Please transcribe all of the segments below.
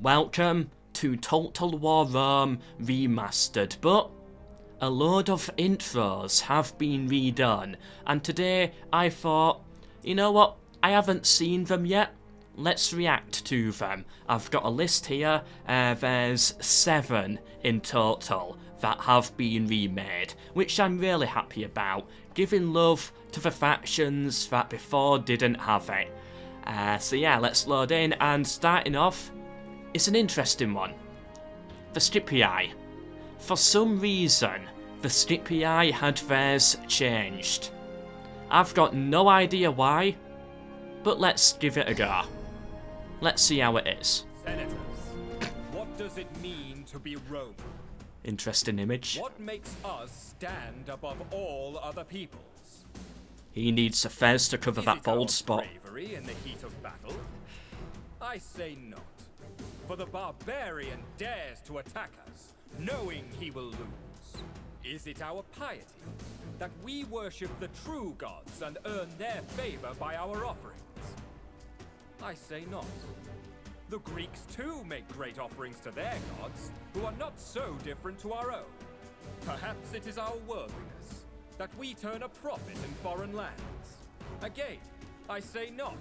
Welcome to Total War Rome Remastered, but a load of intros have been redone, and today I thought, you know what, I haven't seen them yet, let's react to them. I've got a list here, there's 7 in total that have been remade, which I'm really happy about, giving love to the factions that before didn't have it. So yeah, let's load in, and starting off, it's an interesting one. The Scipii. For some reason, the Scipii had theirs changed. I've got no idea why, but let's give it a go. Let's see how it is. Senators, what does it mean to be Roman? Interesting image. What makes us stand above all other peoples? He needs a fez to cover that bald spot. Bravery in the heat of battle? I say not. For the barbarian dares to attack us, knowing he will lose. Is it our piety that we worship the true gods and earn their favor by our offerings? I say not. The Greeks too make great offerings to their gods, who are not so different to our own. Perhaps it is our worldliness that we turn a profit in foreign lands. Again, I say not.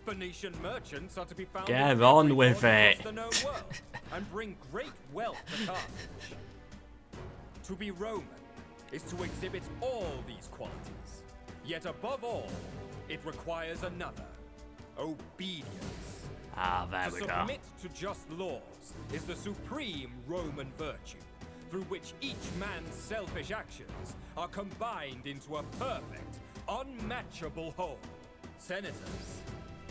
Phoenician merchants are to be found Get on with it. the known world, and bring great wealth to Carthage. To be Roman is to exhibit all these qualities. Yet above all, it requires another: obedience. Ah, there we To go. submit to just laws is the supreme Roman virtue, through which each man's selfish actions are combined into a perfect, unmatchable whole. Senators,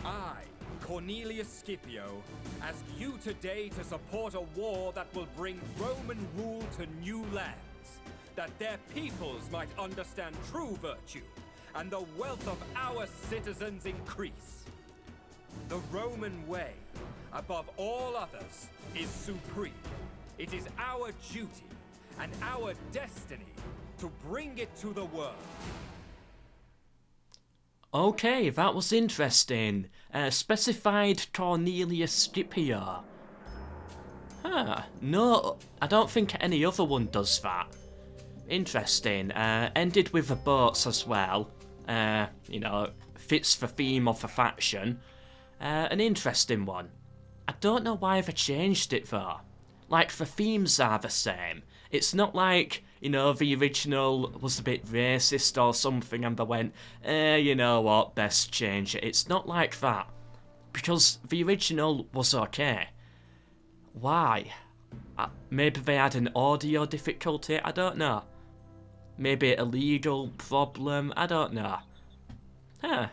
I, Cornelius Scipio, ask you today to support a war that will bring Roman rule to new lands, that their peoples might understand true virtue, and the wealth of our citizens increase. The Roman way, above all others, is supreme. It is our duty and our destiny to bring it to the world. Okay, that was interesting. Specified Cornelius Scipio. Huh, no, I don't think any other one does that. Interesting. Ended with the boats as well. You know, fits the theme of the faction. An interesting one. I don't know why they changed it though. Like, the themes are the same. It's not like, you know, the original was a bit racist or something and they went, you know what, best change it. It's not like that. Because the original was okay. Why? Maybe they had an audio difficulty, I don't know. Maybe a legal problem, I don't know.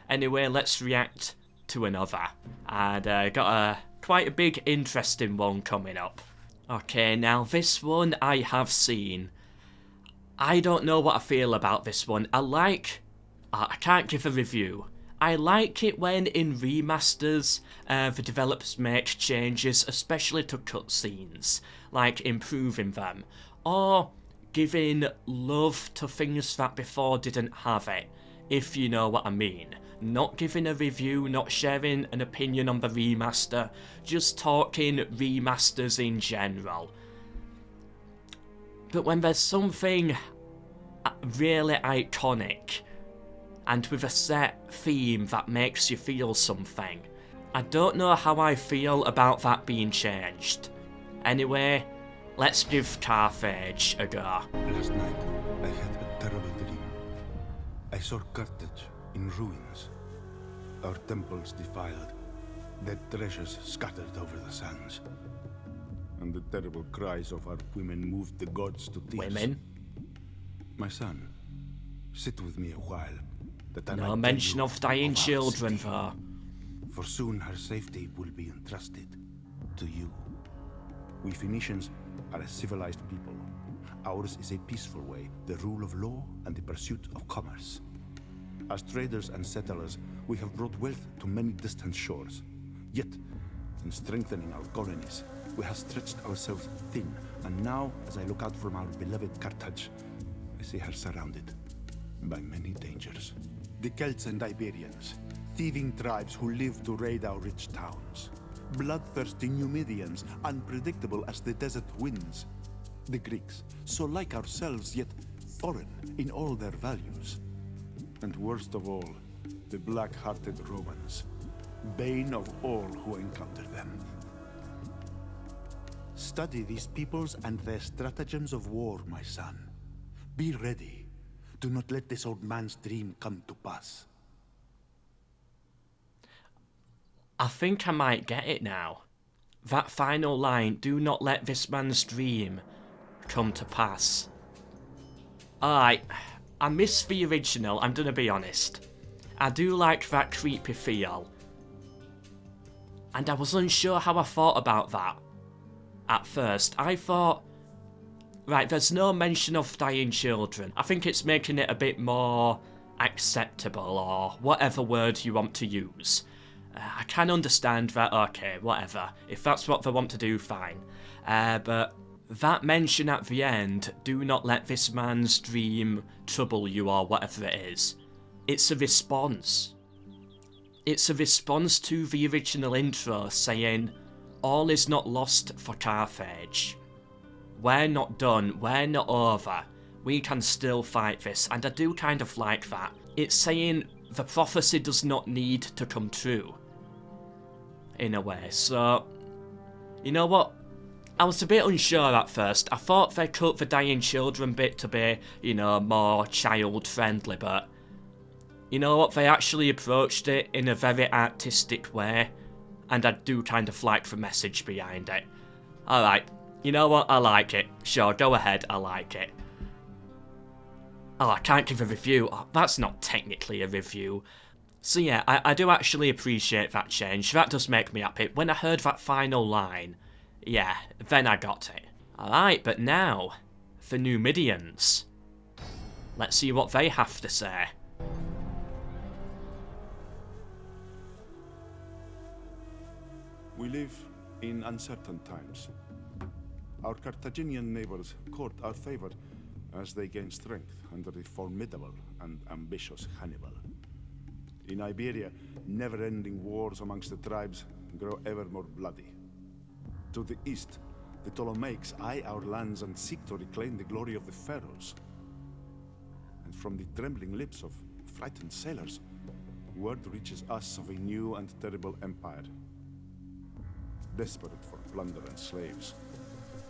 Anyway, let's react to another. And got quite a big interesting one coming up. Okay, now this one I have seen. I don't know what I feel about this one. I can't give a review. I like it when in remasters the developers make changes, especially to cutscenes, like improving them, or giving love to things that before didn't have it, if you know what I mean. Not giving a review, not sharing an opinion on the remaster, just talking remasters in general. But when there's something really iconic, and with a set theme that makes you feel something, I don't know how I feel about that being changed. Anyway, let's give Carthage a go. Last night, I had a terrible dream. I saw Carthage in ruins, our temples defiled, dead treasures scattered over the sands, and the terrible cries of our women moved the gods to tears. Women? My son, sit with me a while, that I No might tell mention you of dying our children city. though. For soon her safety will be entrusted to you. We Phoenicians are a civilized people. Ours is a peaceful way, the rule of law and the pursuit of commerce. As traders and settlers, we have brought wealth to many distant shores. Yet, in strengthening our colonies, we have stretched ourselves thin, and now, as I look out from our beloved Carthage, I see her surrounded by many dangers. The Celts and Iberians, thieving tribes who live to raid our rich towns. bloodthirsty Numidians, unpredictable as the desert winds. The Greeks, so like ourselves, yet foreign in all their values. And worst of all, the black-hearted Romans, bane of all who encounter them. Study these peoples and their stratagems of war, my son. Be ready. Do not let this old man's dream come to pass. I think I might get it now. That final line, do not let this man's dream come to pass. Alright, I miss the original, I'm gonna be honest. I do like that creepy feel. And I was unsure how I thought about that. At first, I thought, right, there's no mention of dying children. I think it's making it a bit more acceptable, or whatever word you want to use. I can understand that, okay, whatever. If that's what they want to do, fine. But that mention at the end, do not let this man's dream trouble you, or whatever it is. It's a response. It's a response to the original intro saying, all is not lost for Carthage. We're not done, we're not over. We can still fight this, and I do kind of like that. It's saying the prophecy does not need to come true. In a way, so... You know what? I was a bit unsure at first. I thought they cut the dying children bit to be, you know, more child-friendly, but... You know what? They actually approached it in a very artistic way, and I do kind of like the message behind it. Alright, you know what? I like it. Sure, go ahead, I like it. Oh, I can't give a review. Oh, that's not technically a review. So yeah, I do actually appreciate that change. That does make me happy. When I heard that final line, yeah, then I got it. Alright, but now, the Numidians. Let's see what they have to say. We live in uncertain times. Our Carthaginian neighbors court our favor as they gain strength under the formidable and ambitious Hannibal. In Iberia, never-ending wars amongst the tribes grow ever more bloody. To the east, the Ptolemaics eye our lands and seek to reclaim the glory of the pharaohs. And from the trembling lips of frightened sailors, word reaches us of a new and terrible empire. Desperate for plunder and slaves,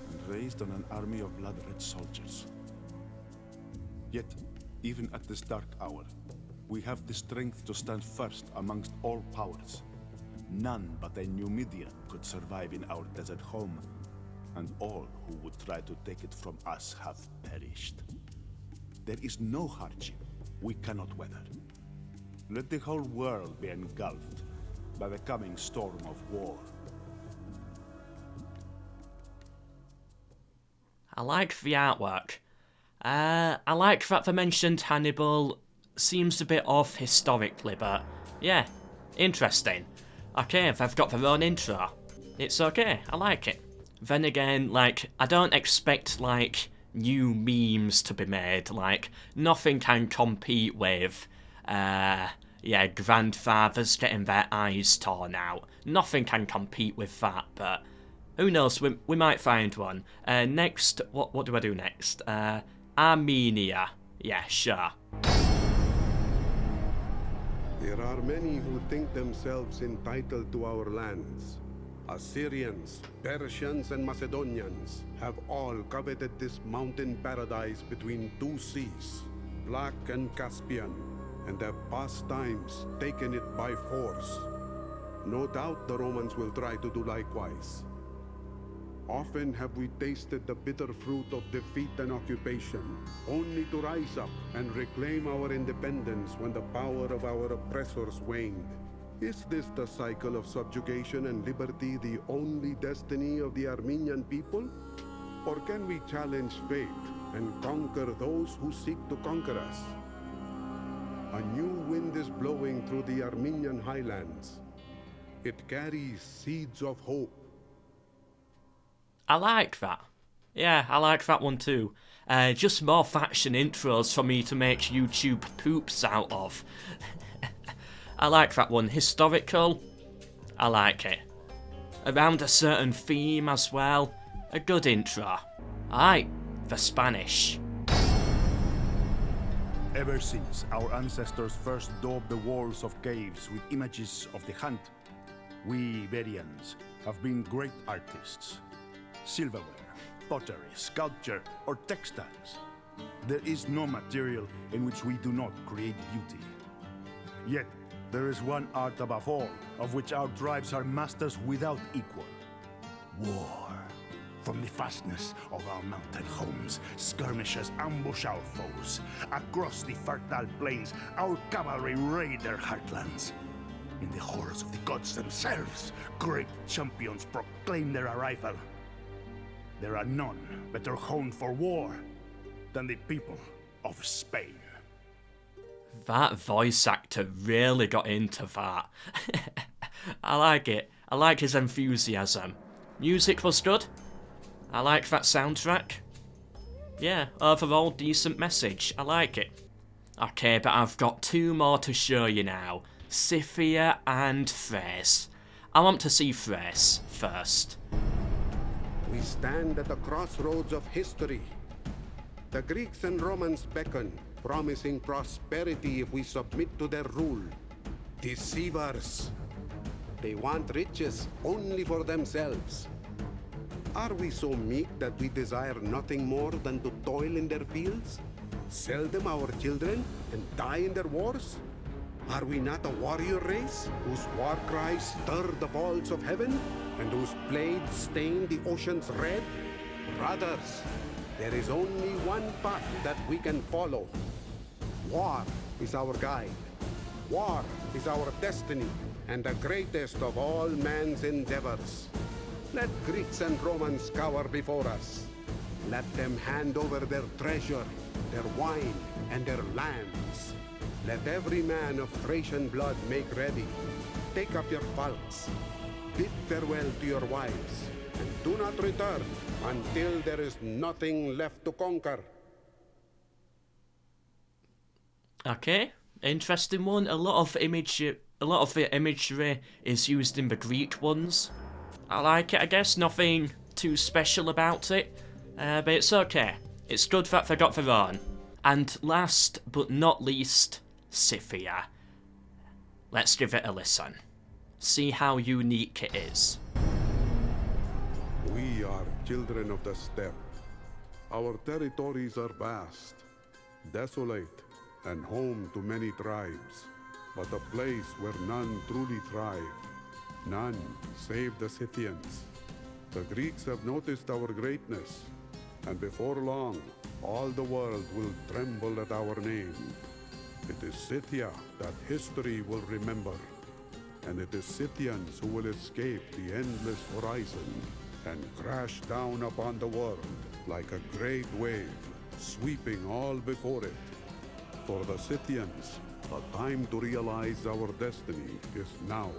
and raised on an army of blood-red soldiers. Yet, even at this dark hour, we have the strength to stand first amongst all powers. None but a Numidian could survive in our desert home, and all who would try to take it from us have perished. There is no hardship we cannot weather. Let the whole world be engulfed by the coming storm of war. I like the artwork. I like that they mentioned Hannibal. Seems a bit off historically, but yeah, interesting. Okay, they've got their own intro. It's okay, I like it. Then again, like, I don't expect, like, new memes to be made. Like, nothing can compete with, yeah, grandfathers getting their eyes torn out. Nothing can compete with that, but who knows, we might find one. Next, what do I do next? Armenia. Yeah, sure. There are many who think themselves entitled to our lands. Assyrians, Persians, and Macedonians have all coveted this mountain paradise between two seas, Black and Caspian, and have past times taken it by force. No doubt the Romans will try to do likewise. Often have we tasted the bitter fruit of defeat and occupation, only to rise up and reclaim our independence when the power of our oppressors waned. Is this the cycle of subjugation and liberty the only destiny of the Armenian people? Or can we challenge fate and conquer those who seek to conquer us? A new wind is blowing through the Armenian highlands. It carries seeds of hope. I like that. Yeah, I like that one too. Just more faction intros for me to make YouTube poops out of. I like that one. Historical, I like it. around a certain theme as well. A good intro. Alright, for Spanish. Ever since our ancestors first daubed the walls of caves with images of the hunt, we Iberians have been great artists. Silverware, pottery, sculpture, or textiles. There is no material in which we do not create beauty. Yet, there is one art above all, of which our tribes are masters without equal. War. From the fastness of our mountain homes, skirmishers ambush our foes. Across the fertile plains, our cavalry raid their heartlands. In the halls of the gods themselves, great champions proclaim their arrival. There are none better honed for war than the people of Spain. That voice actor really got into that. I like it. I like his enthusiasm. Music was good. I like that soundtrack. Yeah, overall decent message. I like it. Okay, but I've got two more to show you now. Scythia and Thrace. I want to see Thrace first. We stand at the crossroads of history. The Greeks and Romans beckon, promising prosperity if we submit to their rule. Deceivers. They want riches only for themselves. Are we so meek that we desire nothing more than to toil in their fields? Sell them our children and die in their wars? Are we not a warrior race whose war cries stir the vaults of heaven and whose blades stain the oceans red? Brothers, there is only one path that we can follow. War is our guide. War is our destiny and the greatest of all man's endeavors. Let Greeks and Romans cower before us. Let them hand over their treasure, their wine, and their lands. Let every man of Thracian blood make ready. Take up your falcons. Bid farewell to your wives, and do not return until there is nothing left to conquer. Okay, interesting one. A lot of the imagery is used in the Greek ones. I like it, I guess. Nothing too special about it, but it's okay. It's good that they got their own. And last but not least, Scythia. Let's give it a listen. See how unique it is. We are children of the steppe. Our territories are vast, desolate, and home to many tribes, but a place where none truly thrive. None save the Scythians. The Greeks have noticed our greatness, and before long, all the world will tremble at our name. It is Scythia that history will remember, and it is Scythians who will escape the endless horizon and crash down upon the world like a great wave, sweeping all before it. For the Scythians, the time to realize our destiny is now.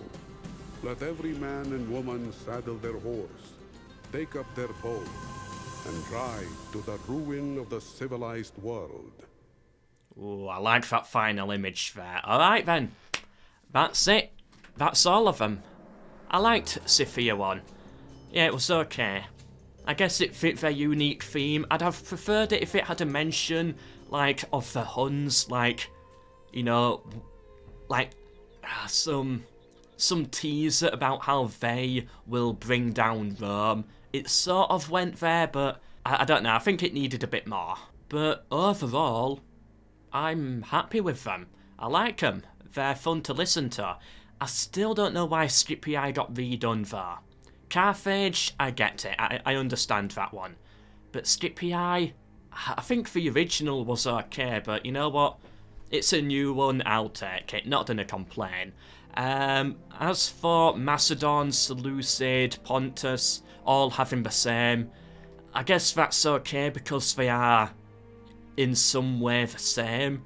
Let every man and woman saddle their horse, take up their bow, and ride to the ruin of the civilized world. Ooh, I like that final image there. Alright then, that's it. That's all of them. I liked Scythia one. Yeah, it was okay. I guess it fit their unique theme. I'd have preferred it if it had a mention, like, of the Huns, like, you know, like, some teaser about how they will bring down Rome. It sort of went there, but I don't know, I think it needed a bit more. But overall, I'm happy with them. I like them. They're fun to listen to. I still don't know why Scipii got redone there. Carthage, I get it. I understand that one. But Scipii, I think the original was okay, but you know what? It's a new one, I'll take it. Not gonna complain. As for Macedon, Seleucid, Pontus, all having the same, I guess that's okay because they are in some way the same.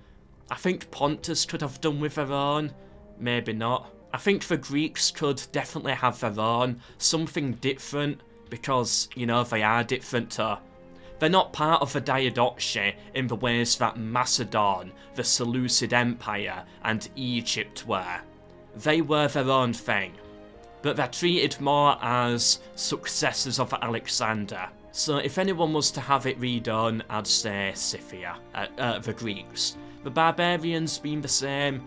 I think Pontus could have done with their own, maybe not. I think the Greeks could definitely have their own, something different, because, you know, they are different too. They're not part of the Diadochi in the ways that Macedon, the Seleucid Empire, and Egypt were. They were their own thing. but they're treated more as successors of Alexander. So if anyone was to have it redone, I'd say Scythia, the Greeks. The barbarians being the same,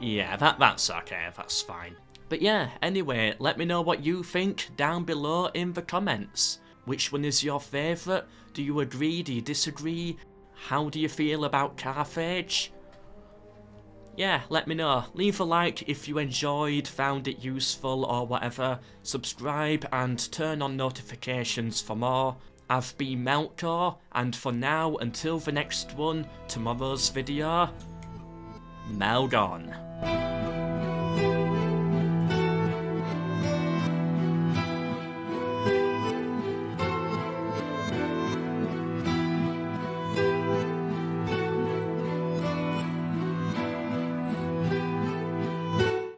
yeah, that's okay, that's fine. But yeah, anyway, let me know what you think down below in the comments. Which one is your favourite? Do you agree? Do you disagree? How do you feel about Carthage? Yeah, let me know. Leave a like if you enjoyed, found it useful or whatever. Subscribe and turn on notifications for more. I've been MELKOR, and for now, until the next one, tomorrow's video, Melgon.